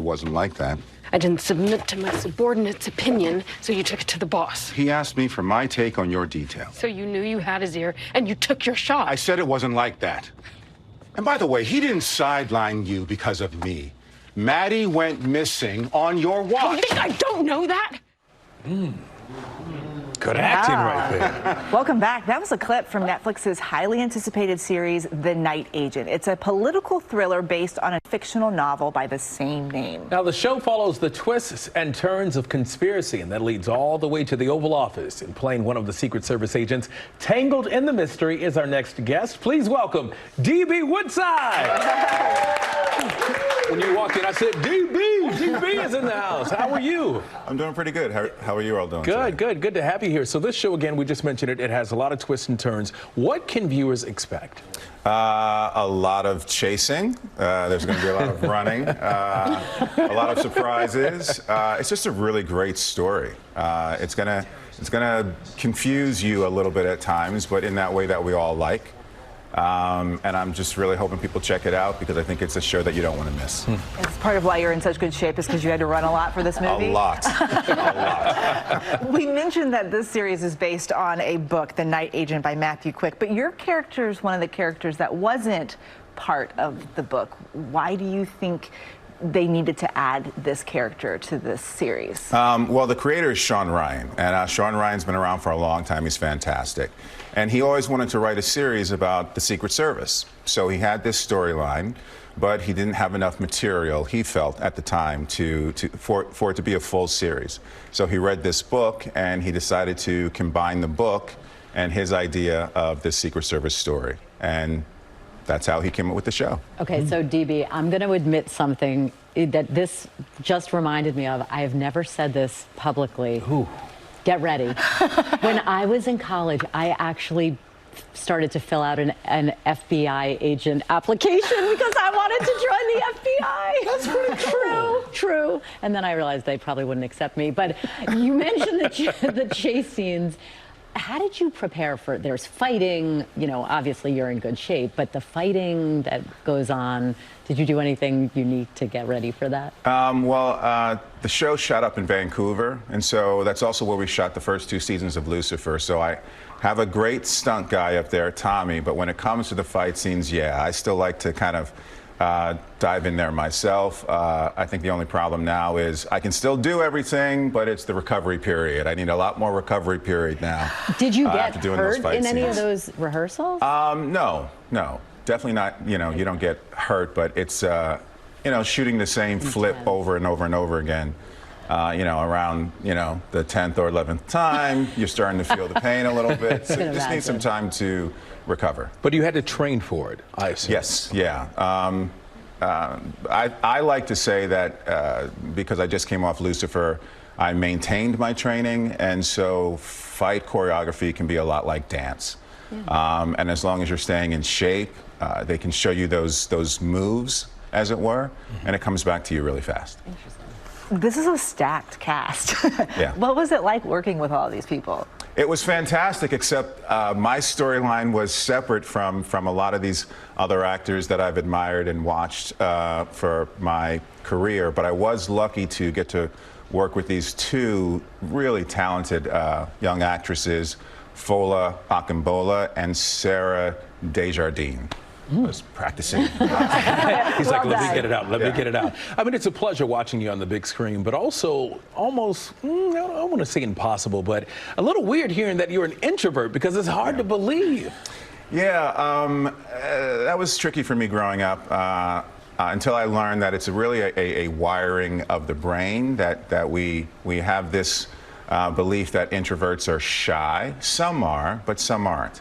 wasn't like that. I didn't submit to my subordinate's opinion, so you took it to the boss. He asked me for my take on your details. So you knew you had his ear, and you took your shot. I said it wasn't like that. And by the way, he didn't sideline you because of me. Maddie went missing on your watch. You think I don't know that? Good acting right there. Welcome back. That was a clip from Netflix's highly anticipated series, The Night Agent. It's a political thriller based on a fictional novel by the same name. Now, the show follows the twists and turns of conspiracy, and that leads all the way to the Oval Office. And playing one of the Secret Service agents tangled in the mystery is our next guest. Please welcome D.B Woodside. When you walked in, I said, DB is in the house. How are you? I'm doing pretty good. How are you all doing Good, today? good to have you here. So this show, again, we just mentioned it. It has a lot of twists and turns. What can viewers expect? A lot of chasing. There's going to be a lot of running. A lot of surprises. It's just a really great story. It's gonna confuse you a little bit at times, but in that way that we all like. And I'm just really hoping people check it out because I think it's a show that you don't want to miss. It's part of why you're in such good shape is because you had to run a lot for this movie? A lot. A lot. We mentioned that this series is based on a book, The Night Agent by Matthew Quick, but your character is one of the characters that wasn't part of the book. Why do you think they needed to add this character to this series? Well, the creator is Sean Ryan, and Sean Ryan's been around for a long time. He's fantastic. And he always wanted to write a series about the Secret Service. So he had this storyline, but he didn't have enough material, he felt, at the time for it to be a full series. So he read this book, and he decided to combine the book and his idea of the Secret Service story. And that's how he came up with the show. Okay, so DB, I'm going to admit something that this just reminded me of. I have never said this publicly. Ooh. Get ready. When I was in college, I actually started to fill out an FBI agent application because I wanted to join the FBI. That's pretty cool. True. And then I realized they probably wouldn't accept me. But you mentioned the chase scenes. How did you prepare for, there's fighting, you know, obviously you're in good shape, but the fighting that goes on, did you do anything unique to get ready for that? The show shot up in Vancouver, and so that's also where we shot the first 2 seasons of Lucifer. So I have a great stunt guy up there, Tommy, but when it comes to the fight scenes, yeah, I still like to kind of dive in there myself. I think the only problem now is I can still do everything, but it's the recovery period. I need a lot more recovery period now. Did you get hurt in any of those rehearsals? No, definitely not. You know, you don't get hurt, but it's you know, shooting the same flip over and over and over again. You know, around, you know, the 10th or 11th time, you're starting to feel the pain a little bit. So you just need some time to recover. But you had to train for it, I assume. Yes, yeah. I like to say that because I just came off Lucifer, I maintained my training, and so fight choreography can be a lot like dance. Yeah. And as long as you're staying in shape, they can show you those moves, as it were, and it comes back to you really fast. Interesting. This is a stacked cast. Yeah. What was it like working with all these people? It was fantastic, except my storyline was separate from a lot of these other actors that I've admired and watched for my career. But I was lucky to get to work with these 2 really talented young actresses, Fola Akimbola and Sarah Desjardins. I was practicing. He's like, let me get it out. Let me get it out. I mean, it's a pleasure watching you on the big screen, but also almost, I don't want to say impossible, but a little weird hearing that you're an introvert because it's hard to believe. Yeah, that was tricky for me growing up until I learned that it's really a wiring of the brain, that we have this belief that introverts are shy. Some are, but some aren't.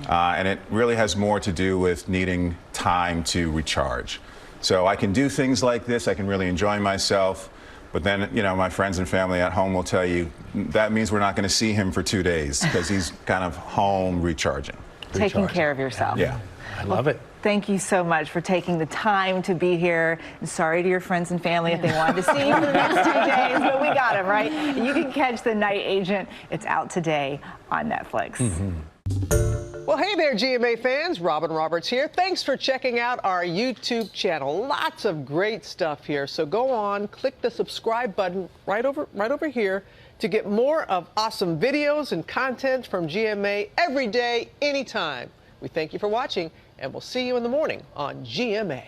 And it really has more to do with needing time to recharge. So I can do things like this, I can really enjoy myself, but then, you know, my friends and family at home will tell you that means we're not going to see him for 2 days because he's kind of home recharging. Taking care of yourself. Yeah. I love it. Thank you so much for taking the time to be here. And sorry to your friends and family if they wanted to see you for the next 2 days, but we got them, right? You can catch The Night Agent. It's out today on Netflix. Well, Hey there, GMA fans. Robin Roberts here. Thanks for checking out our YouTube channel. Lots of great stuff here. So go on, click the subscribe button right over here to get more of awesome videos and content from GMA every day, anytime. We thank you for watching, and we'll see you in the morning on GMA.